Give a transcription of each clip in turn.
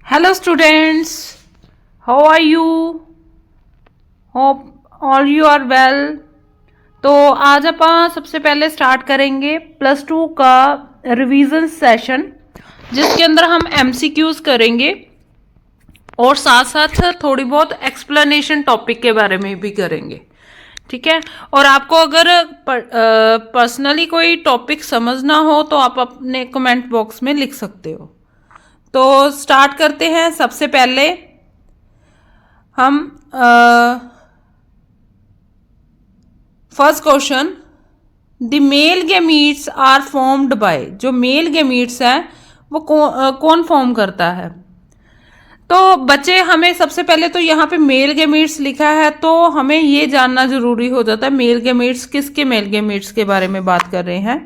Hello students, how are you? Hope all you are well. तो आज ਆਪਾਂ सबसे पहले स्टार्ट करेंगे +2 का रिवीजन सेशन, जिसके अंदर हम MCQs करेंगे और साथ साथ थोड़ी बहुत एक्सप्लेनेशन टॉपिक के बारे में भी करेंगे। ठीक है, और आपको अगर पर्सनली कोई टॉपिक समझना हो तो आप अपने कमेंट बॉक्स में लिख सकते हो। तो स्टार्ट करते हैं। सबसे पहले हम first question, the male gametes are formed by, जो मेल गैमीट्स है वो कौन फॉर्म करता है। तो बच्चे हमें सबसे पहले तो यहाँ पे मेल गैमीट्स लिखा है, तो हमें ये जानना जरूरी हो जाता है मेल गैमीट्स किसके मेल गैमीट्स के बारे में बात कर रहे हैं।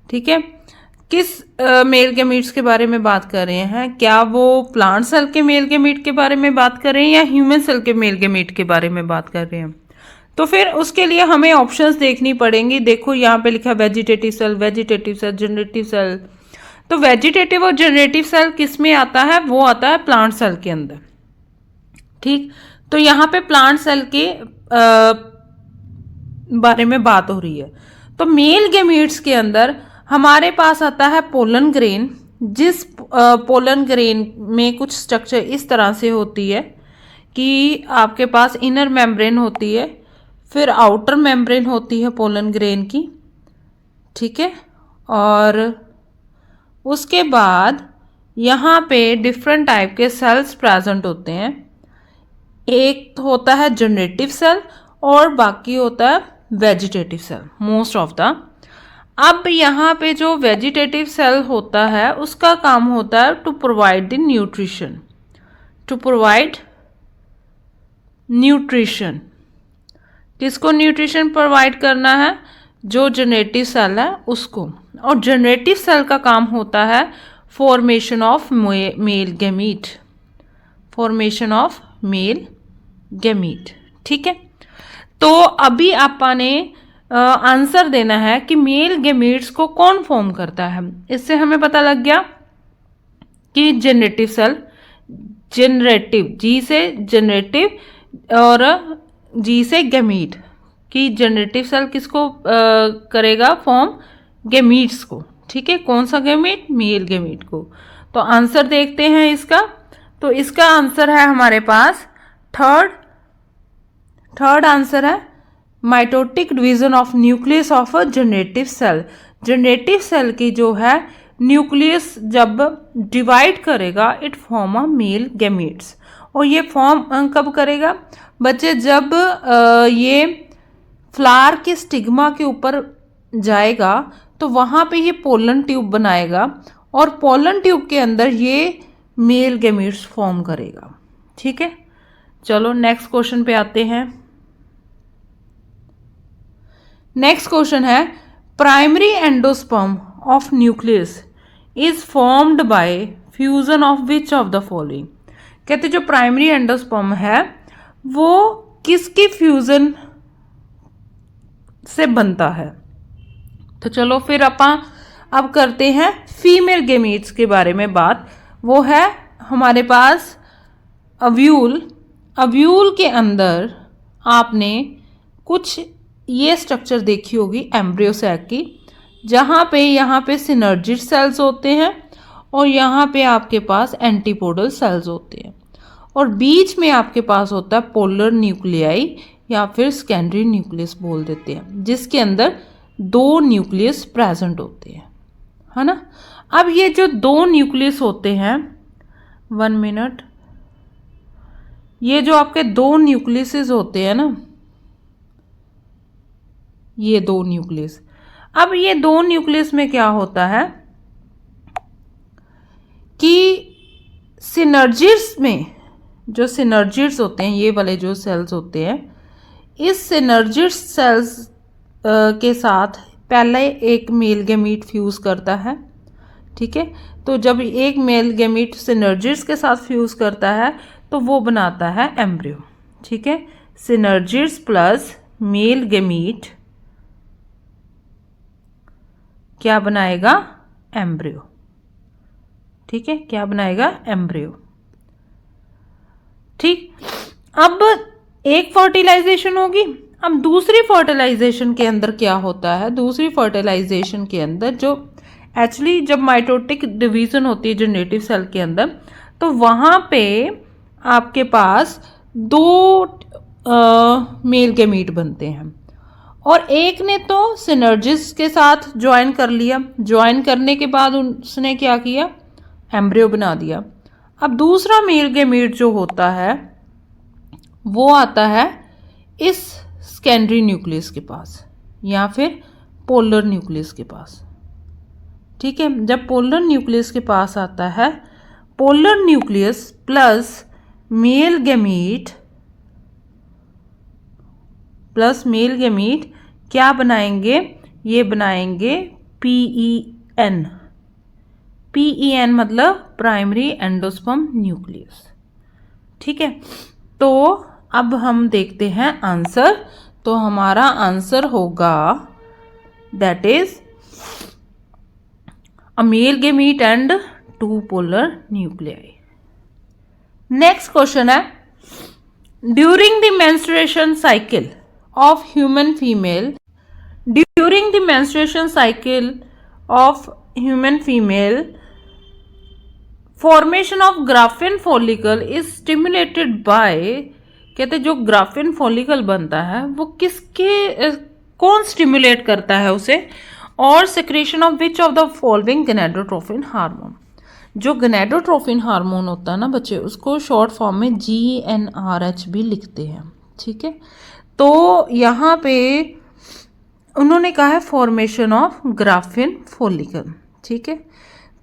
ठीक है, किस मेल गैमीट्स के बारे में बात कर रहे हैं, क्या वो प्लांट सेल के मेल गैमीट के बारे में बात कर रहे हैं या ह्यूमन सेल के मेल गैमीट के बारे में बात कर रहे हैं। तो फिर उसके लिए हमें ऑप्शंस देखनी पड़ेंगी। देखो यहाँ पे लिखा वेजिटेटिव सेल, जनरेटिव सेल। तो वेजिटेटिव और जनरेटिव सेल किस में आता है, वो आता है प्लांट सेल के अंदर। ठीक, तो यहाँ पे प्लांट सेल के बारे में बात हो रही है। तो मेल गैमीट्स के अंदर हमारे पास आता है पोलन ग्रेन, जिस पोलन ग्रेन में कुछ स्ट्रक्चर इस तरह से होती है कि आपके पास इनर मेम्ब्रेन होती है, फिर आउटर मेम्ब्रेन होती है पोलन ग्रेन की। ठीक है, और उसके बाद यहाँ पे डिफरेंट टाइप के सेल्स प्रेजेंट होते हैं। एक होता है जनरेटिव सेल और बाकी होता है vegetative cell, most of the. अब यहाँ पे जो वेजिटेटिव सेल होता है उसका काम होता है to provide the nutrition, to provide nutrition. किसको न्यूट्रिशन प्रोवाइड करना है, जो जनरेटिव सेल है उसको। और जनरेटिव सेल का काम होता है formation of male gamete, formation of male gamete. ठीक है, तो अभी आपने आंसर देना है कि मेल गैमीट्स को कौन फॉर्म करता है। इससे हमें पता लग गया कि जनरेटिव सेल, जनरेटिव जी से जनरेटिव और जी से गैमीट, कि जनरेटिव सेल किसको करेगा फॉर्म, गैमीट्स को। ठीक है, कौन सा गैमीट, मेल गैमीट को। तो आंसर देखते हैं इसका। तो इसका आंसर है हमारे पास थर्ड आंसर है mitotic division of nucleus of a generative cell. Generative cell की जो है न्यूक्लियस जब डिवाइड करेगा it form a male gametes. और ये फॉर्म कब करेगा बच्चे, जब ये फ्लावर के स्टिग्मा के ऊपर जाएगा तो वहाँ पे ये पोलन ट्यूब बनाएगा और पोलन ट्यूब के अंदर ये मेल गैमीट्स फॉर्म करेगा। ठीक है, चलो नेक्स्ट क्वेश्चन पे आते हैं। नेक्स्ट क्वेश्चन है, primary endosperm of nucleus is formed by fusion of which of the following. कहते जो प्राइमरी एंडोस्पर्म है वो किसकी फ्यूजन से बनता है। तो चलो फिर अपन अब करते हैं फीमेल गैमीट्स के बारे में बात। वो है हमारे पास अव्यूल। अव्यूल के अंदर आपने कुछ ये स्ट्रक्चर देखी होगी एम्ब्रियो सैक की, जहाँ पे यहाँ पे सिनर्जिड सेल्स होते हैं और यहाँ पे आपके पास एंटीपोडल सेल्स होते हैं, और बीच में आपके पास होता है पोलर न्यूक्लियाई या फिर सेकेंडरी न्यूक्लियस बोल देते हैं, जिसके अंदर 2 न्यूक्लियस प्रेजेंट होते हैं, है ना। अब ये जो 2 न्यूक्लियस होते हैं, 1 मिनट, ये जो आपके 2 न्यूक्लियस होते हैं ना, ये 2 न्यूक्लियस। अब ये 2 न्यूक्लियस में क्या होता है कि सिनर्जिड्स में, जो सिनर्जिड्स होते हैं, ये वाले जो सेल्स होते हैं, इस सिनर्जिड सेल्स के साथ पहले एक मेल गैमीट फ्यूज करता है। ठीक है, तो जब एक मेल गैमीट सिनर्जिड्स के साथ फ्यूज करता है तो वो बनाता है एम्ब्रियो। ठीक है, सिनर्जिड्स प्लस मेल गैमीट क्या बनाएगा, एम्ब्रियो। ठीक है, क्या बनाएगा, एम्ब्रियो। ठीक, अब एक फर्टिलाइजेशन होगी। अब दूसरी फर्टिलाइजेशन के अंदर क्या होता है, दूसरी फर्टिलाइजेशन के अंदर जो एक्चुअली जब माइटोटिक डिवीजन होती है जनरेटिव सेल के अंदर, तो वहाँ पे आपके पास दो मेल गैमीट बनते हैं और एक ने तो सिनर्जिस के साथ ज्वाइन कर लिया, ज्वाइन करने के बाद उसने क्या किया, एम्ब्रियो बना दिया। अब दूसरा मेल गैमीट जो होता है वो आता है इस सेकेंडरी न्यूक्लियस के पास या फिर पोलर न्यूक्लियस के पास। ठीक है, जब पोलर न्यूक्लियस के पास आता है, polar nucleus plus male gamete क्या बनाएंगे, ये बनाएंगे PEN। PEN मतलब प्राइमरी एंडोस्पर्म न्यूक्लियस। ठीक है, तो अब हम देखते हैं आंसर। तो हमारा आंसर होगा that is a male gamete and 2 polar nuclei. Next question है, during the menstruation cycle of human female, during the menstruation cycle of human female, formation of Graafian follicle is stimulated by, कहते जो graphene follicle बनता है वो किसके कौन stimulate करता है उसे, और secretion of which of the following gonadotrophin hormone. जो गनेडोट्रोफिन हार्मोन होता है ना बच्चे, उसको शॉर्ट फॉर्म में GnRH भी लिखते हैं। ठीक है, तो यहाँ पे उन्होंने कहा है फॉर्मेशन ऑफ ग्राफिन फॉलिकल। ठीक है,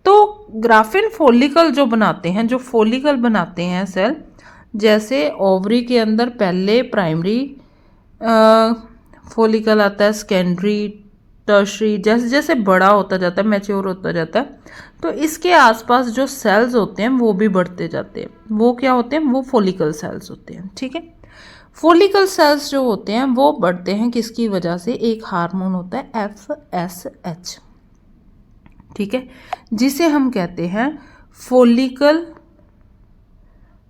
तो ग्राफिन फॉलिकल जो बनाते हैं, जो फॉलिकल बनाते हैं सेल, जैसे ओवरी के अंदर पहले प्राइमरी फॉलिकल आता है, सेकेंडरी, टर्शरी, जैसे जैसे बड़ा होता जाता है, मैच्योर होता जाता है, तो इसके आसपास जो सेल्स होते हैं वो भी बढ़ते जाते हैं। वो क्या होते हैं, वो फॉलिकल सेल्स होते हैं। ठीक है, फॉलिकल सेल्स जो होते हैं वो बढ़ते हैं किसकी वजह से, एक हार्मोन होता है FSH। ठीक है, जिसे हम कहते हैं फॉलिकल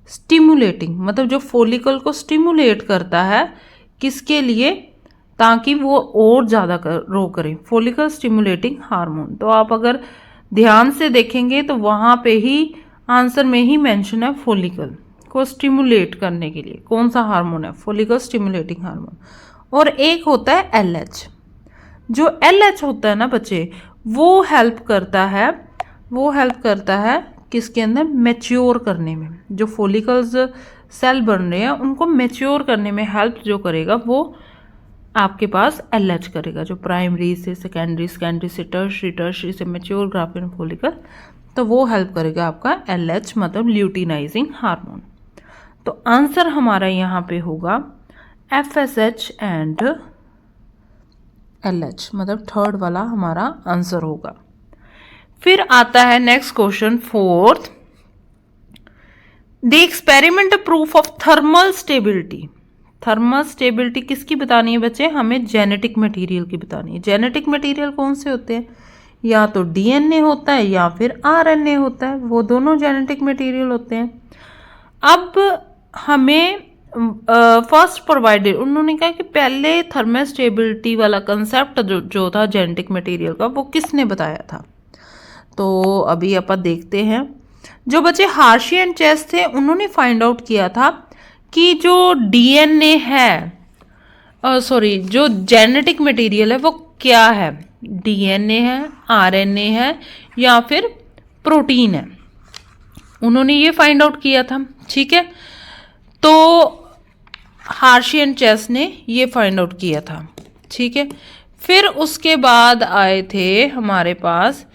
स्टिमुलेटिंग, मतलब जो फॉलिकल को स्टिमुलेट करता है, किसके लिए, ताकि वो और ज़्यादा ग्रो करें, फॉलिकल स्टिमुलेटिंग हार्मोन। तो आप अगर ध्यान से देखेंगे तो वहाँ पे ही आंसर में ही मेंशन है फॉलिकल को स्टिमुलेट करने के लिए कौन सा हार्मोन है, फॉलिकल स्टिमुलेटिंग हार्मोन। और एक होता है LH। जो LH होता है ना बच्चे, वो हेल्प करता है किसके अंदर, मैच्योर करने में। जो फॉलिकल्स सेल बन रहे हैं उनको मैच्योर करने में हेल्प जो करेगा वो आपके पास LH करेगा, जो प्राइमरी से सेकेंडरी, सेकेंडरी से टर्शरी, टर्शरी से मैच्योर ग्राफिन फॉलिकल, तो वो हेल्प करेगा आपका LH मतलब ल्यूटिनाइजिंग हार्मोन। तो आंसर हमारा यहाँ पे होगा FSH एंड LH, मतलब थर्ड वाला हमारा आंसर होगा। फिर आता है next question, fourth, the experiment proof of thermal stability. Thermal stability किसकी बतानी है बच्चे, हमें जेनेटिक मटेरियल की बतानी है। जेनेटिक मटेरियल कौन से होते हैं, या तो DNA होता है या फिर RNA होता है, वो दोनों जेनेटिक मटेरियल होते हैं। अब हमें फर्स्ट प्रोवाइडेड, उन्होंने कहा कि पहले थर्मल स्टेबिलिटी वाला कंसेप्ट जो था जेनेटिक मटेरियल का, वो किसने बताया था। तो अभी आप देखते हैं, जो बच्चे हार्शी एंड चेस थे उन्होंने फाइंड आउट किया था कि जो DNA है, जो जेनेटिक मटेरियल है वो क्या है, DNA है, RNA है या फिर प्रोटीन है, उन्होंने ये फाइंड आउट किया था। ठीक है, तो हार्शी एंड चेस ने ये फाइंड आउट किया था। ठीक है, फिर उसके बाद आए थे हमारे पास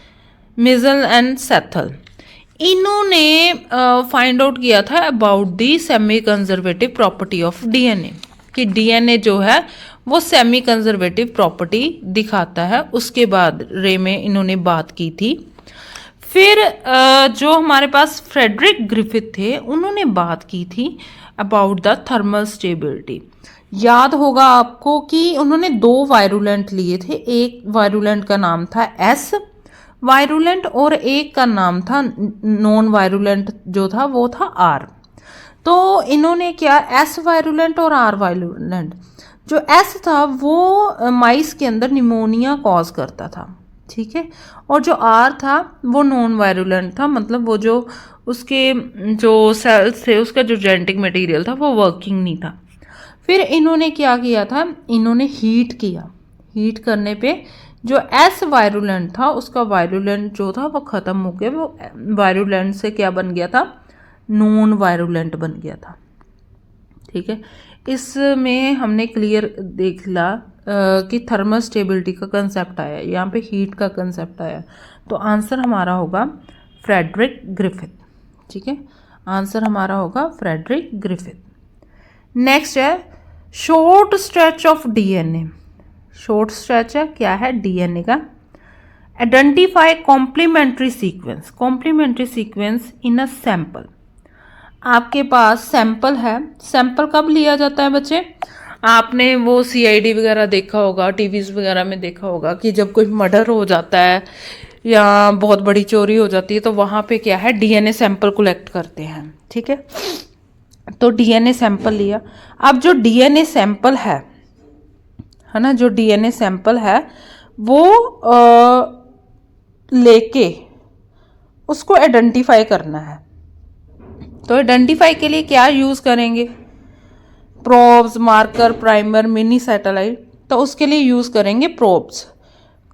मिजल एंड सेथल, इन्होंने फाइंड आउट किया था about the semi conservative property of DNA, कि DNA जो है वो सेमी कंजर्वेटिव प्रॉपर्टी दिखाता है। उसके बाद रे में इन्होंने बात की थी। फिर जो हमारे पास फ्रेडरिक ग्रिफिथ थे उन्होंने बात की थी अबाउट द थर्मल स्टेबिलिटी। याद होगा आपको कि उन्होंने 2 वायरुलेंट लिए थे, एक वायरुलेंट का नाम था S वायरुलेंट और एक का नाम था नॉन वायरुलेंट जो था वो था R। तो इन्होंने क्या, एस वायरुलेंट और आर वायरुलेंट, जो एस था वो माइस के अंदर निमोनिया कॉज करता था, ठीक है, और जो आर था वो नॉन वायरुलेंट था, मतलब वो जो उसके जो सेल्स थे, उसका जो जेनेटिक मटेरियल था वो वर्किंग नहीं था। फिर इन्होंने क्या किया था, इन्होंने हीट किया, हीट करने पे जो एस वायरुलेंट था उसका वायरुलेंट जो था वो ख़त्म हो गया, वो वायरुलेंट से क्या बन गया था, नॉन वायरुलेंट बन गया था, ठीक है। इसमें हमने क्लियर देख ला कि थर्मल स्टेबिलिटी का कंसेप्ट आया, यहाँ पे हीट का कंसेप्ट आया, तो आंसर हमारा होगा फ्रेडरिक ग्रिफिथ, ठीक है, आंसर हमारा होगा फ्रेडरिक ग्रिफिथ। नेक्स्ट है short stretch of DNA, short stretch है क्या है, डीएनए का। Identify complementary sequence, complementary sequence in a sample. आपके पास सैंपल है, सैंपल कब लिया जाता है बच्चे, आपने वो सीआईडी वगैरह देखा होगा, टीवीज वगैरह में देखा होगा कि जब कोई मर्डर हो जाता है या बहुत बड़ी चोरी हो जाती है तो वहाँ पे क्या है, डीएनए सैंपल कलेक्ट करते हैं, ठीक है। तो डीएनए सैंपल लिया, अब जो डीएनए सैंपल है ना, जो डीएनए सैंपल है वो लेके उसको आइडेंटिफाई करना है। तो आइडेंटिफाई के लिए क्या यूज़ करेंगे, probes, marker, primer, mini satellite, तो उसके लिए यूज़ करेंगे प्रोब्स,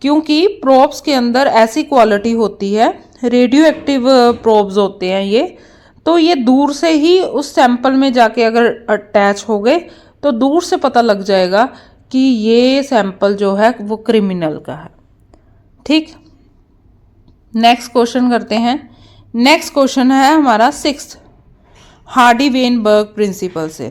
क्योंकि प्रोब्स के अंदर ऐसी क्वालिटी होती है, रेडियो एक्टिव प्रोब्स होते हैं ये, तो ये दूर से ही उस सैंपल में जाके अगर अटैच हो गए तो दूर से पता लग जाएगा कि ये सैंपल जो है वो क्रिमिनल का है, ठीक। नेक्स्ट क्वेश्चन करते हैं। नेक्स्ट क्वेश्चन है हमारा 6th, हार्डी वेनबर्ग प्रिंसिपल से।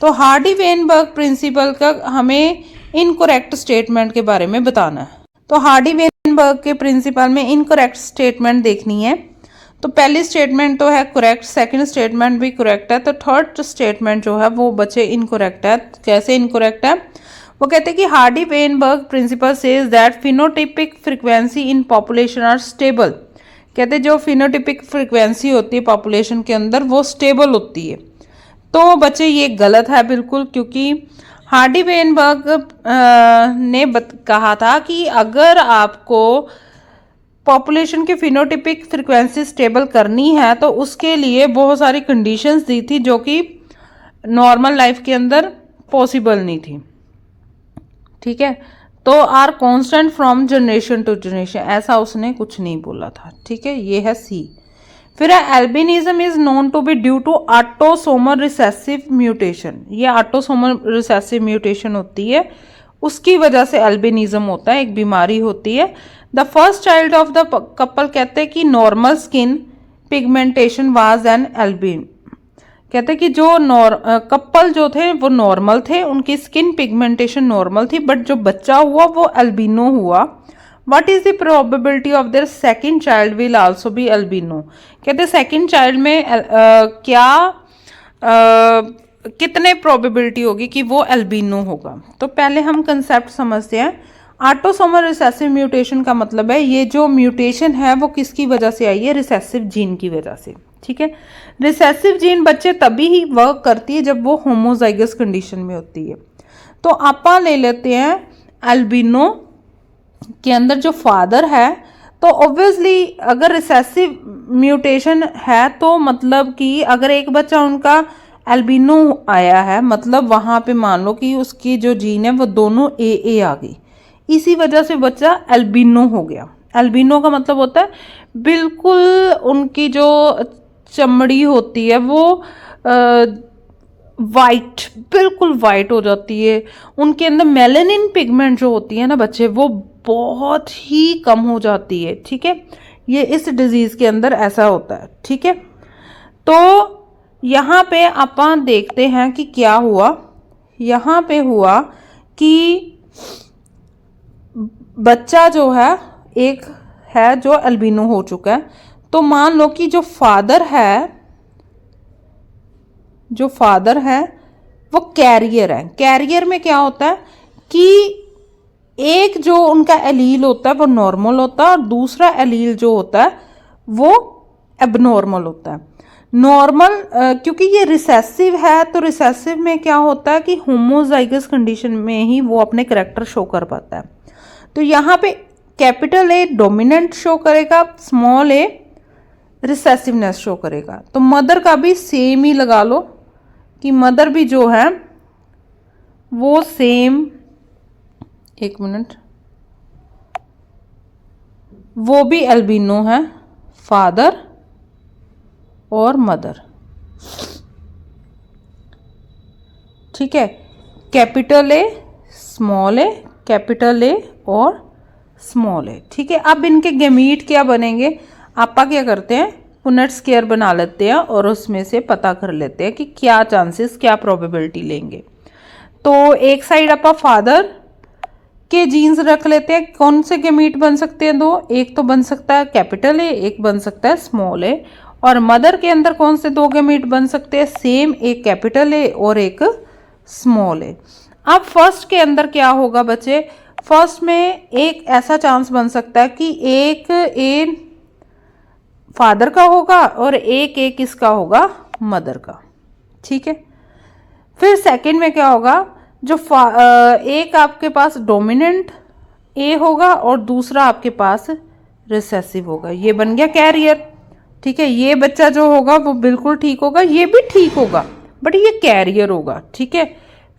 तो हार्डी वेनबर्ग प्रिंसिपल का हमें इनकरेक्ट स्टेटमेंट के बारे में बताना है। तो हार्डी वेनबर्ग के प्रिंसिपल में इनकरेक्ट स्टेटमेंट देखनी है। तो पहली स्टेटमेंट तो है करेक्ट, सेकंड स्टेटमेंट भी करेक्ट है, तो थर्ड स्टेटमेंट जो है वो बच्चे इनकरेक्ट है। कैसे इनकरेक्ट है, वो कहते हैं कि Hardy Weinberg principle says that phenotypic frequency in population are stable. कहते जो फिनोटिपिक फ्रीक्वेंसी होती है पॉपुलेशन के अंदर वो स्टेबल होती है। तो बच्चे ये गलत है बिल्कुल, क्योंकि हार्डी वेनबर्ग ने कहा था कि अगर आपको पॉपुलेशन की फिनोटिपिक फ्रीक्वेंसी स्टेबल करनी है तो उसके लिए बहुत सारी कंडीशंस दी थी जो कि नॉर्मल लाइफ के अंदर पॉसिबल नहीं थी, ठीक है। तो are constant from generation to generation, ऐसा उसने कुछ नहीं बोला था, ठीक है, ये है सी। फिर है albinism is known to be due to autosomal recessive mutation. ये ऑटोसोमल रिसेसिव म्यूटेशन होती है, उसकी वजह से एल्बिनिज्म होता है, एक बीमारी होती है। The first child of the couple कहते हैं कि normal skin pigmentation was an albino. कहते हैं कि जो कपल जो थे वो नॉर्मल थे, उनकी स्किन पिगमेंटेशन नॉर्मल थी, बट जो बच्चा हुआ वो एल्बिनो हुआ। What is the probability of their second child will also be albino. कहते सेकंड चाइल्ड में कितने प्रोबेबिलिटी होगी कि वो एल्बिनो होगा। तो पहले हम कंसेप्ट समझते हैं। ऑटोसोमल रिसेसिव म्यूटेशन का मतलब है ये जो म्यूटेशन है वो किसकी वजह से आई है, रिसेसिव जीन की वजह से, ठीक है। रिसेसिव जीन बच्चे तभी ही वर्क करती है जब वो होमोजाइगस कंडीशन में होती है। तो आप ले लेते हैं एल्बिनो के अंदर जो फादर है, तो ऑब्वियसली अगर रिसेसिव म्यूटेशन है तो मतलब कि अगर एक बच्चा उनका एल्बिनो आया है, मतलब वहाँ पे मान लो कि उसकी जो जीन है वो दोनों ए आ गई, इसी वजह से बच्चा एल्बिनो हो गया। एल्बिनो का मतलब होता है बिल्कुल उनकी जो चमड़ी होती है वो वाइट, बिल्कुल वाइट हो जाती है, उनके अंदर मेलानिन पिगमेंट जो होती है ना बच्चे, वो बहुत ही कम हो जाती है, ठीक है। ये इस डिजीज़ के अंदर ऐसा होता है, ठीक है। तो यहाँ पे अपन देखते हैं कि क्या हुआ। यहाँ पे हुआ कि बच्चा जो है एक है जो एल्बिनो हो चुका है, तो मान लो कि जो फादर है वो कैरियर है। कैरियर में क्या होता है कि एक जो उनका एलील होता है वो नॉर्मल होता है और दूसरा एलील जो होता है वो एबनॉर्मल होता है। नॉर्मल क्योंकि ये रिसेसिव है, तो रिसेसिव में क्या होता है कि होमोजाइगस कंडीशन में ही वो अपने करेक्टर शो कर पाता है। तो यहाँ पे कैपिटल ए डोमिनेंट शो करेगा, स्मॉल ए रिसेसिवनेस शो करेगा। तो मदर का भी सेम ही लगा लो कि मदर भी जो है वो सेम, एक मिनट, वो भी एल्बिनो है, फादर और मदर। ठीक है, capital A, small A, capital A और स्मॉल ए। ठीक है, अब इनके गैमीट क्या बनेंगे, आपा क्या करते हैं, पुनेट स्क्वायर बना लेते हैं और उसमें से पता कर लेते हैं कि क्या चांसेस, क्या प्रोबेबिलिटी लेंगे। तो एक साइड आपा फादर के जीन्स रख लेते हैं। कौन से गैमीट बन सकते हैं दो, एक तो बन सकता है कैपिटल ए, एक बन सकता है स्मॉल ए। और मदर के अंदर कौन से दो गैमीट बन सकते हैं, सेम, एक कैपिटल ए और एक स्मॉल ए। अब फर्स्ट के अंदर क्या होगा बच्चे, फर्स्ट में एक ऐसा चांस बन सकता है कि एक ए फादर का होगा और एक ए किसका होगा, मदर का। ठीक है, फिर सेकंड में क्या होगा, जो एक आपके पास डोमिनेंट ए होगा और दूसरा आपके पास रिसेसिव होगा। ये बन गया कैरियर। ठीक है, ये बच्चा जो होगा वो बिल्कुल ठीक होगा, ये भी ठीक होगा, बट ये कैरियर होगा। ठीक है,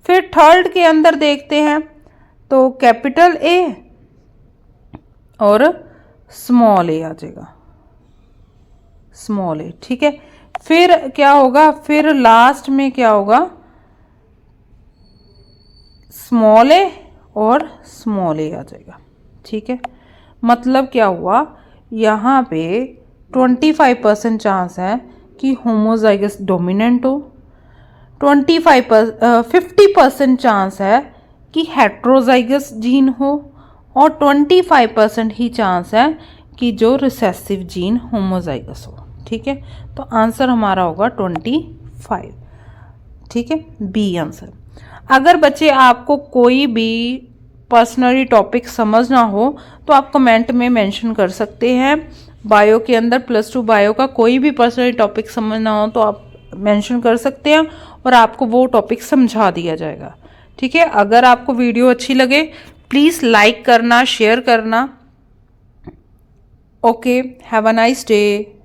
फिर थर्ड के अंदर देखते हैं तो कैपिटल ए और स्मॉल ए आ जाएगा, स्मॉल ए। ठीक है, फिर क्या होगा, फिर लास्ट में क्या होगा, स्मॉल ए और स्मॉल ए आ जाएगा। ठीक है, मतलब क्या हुआ, यहाँ पे 25% चांस है कि होमोजाइगस डोमिनेंट हो, 50% चांस है कि हेट्रोजाइगस जीन हो और 25% ही चांस है कि जो रिसेसिव जीन होमोजाइगस हो। ठीक है, तो आंसर हमारा होगा 25। ठीक है, बी आंसर। अगर बच्चे आपको कोई भी पर्सनली टॉपिक समझना हो तो आप कमेंट में मेंशन कर सकते हैं। बायो के अंदर +2 बायो का कोई भी पर्सनली टॉपिक समझना हो तो आप मेंशन कर सकते हैं और आपको वो टॉपिक समझा दिया जाएगा। ठीक है, अगर आपको वीडियो अच्छी लगे प्लीज़ लाइक करना, शेयर करना। Okay, have a nice day.